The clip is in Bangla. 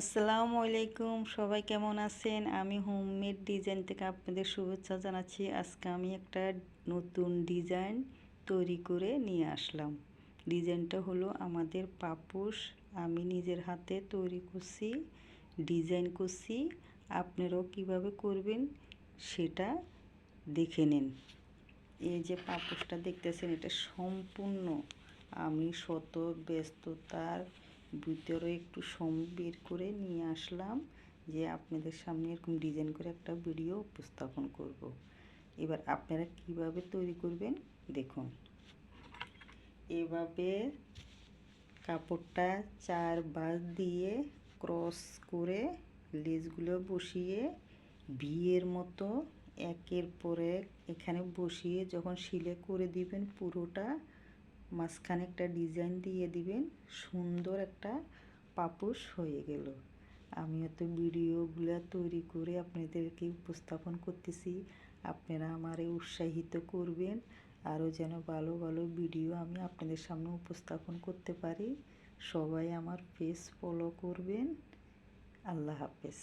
আসসালামু আলাইকুম, সবাই কেমন আছেন? আমি হোমমেড ডিজাইন থেকে আপনাদের শুভেচ্ছা জানাচ্ছি। আজকে আমি একটা নতুন ডিজাইন তৈরি করে নিয়ে আসলাম। ডিজাইনটা হলো আমাদের পাপোশ। আমি নিজের হাতে তৈরি করছি, ডিজাইন করছি। আপনারাও কিভাবে করবেন সেটা দেখে নিন। এই যে পাপোশটা দেখতেছেন, এটা সম্পূর্ণ আমি শত ব্যস্ততার ভিতরে একটু সময় বের করে নিয়ে আসলাম যে আপনাদের সামনে এরকম ডিজাইন করে একটা ভিডিও উপস্থাপন করব। এবার আপনারা কিভাবে তৈরি করবেন দেখুন। এভাবে কাপড়টা 4 ভাঁজ দিয়ে ক্রস করে লেসগুলো বসিয়ে বিয়ের মতো একের পর এক এখানে বসিয়ে যখন সিলাই করে দিবেন, পুরোটা মাঝখানে একটা ডিজাইন দিয়ে দিবেন, সুন্দর একটা পাপোশ হয়ে গেল। আমিও তো ভিডিওগুলো তৈরি করে আপনাদেরকে উপস্থাপন করতেছি। আপনারা আমারে উৎসাহিত করবেন, আরও যেন ভালো ভালো ভিডিও আমি আপনাদের সামনে উপস্থাপন করতে পারি। সবাই আমার পেজ ফলো করবেন। আল্লাহ হাফেজ।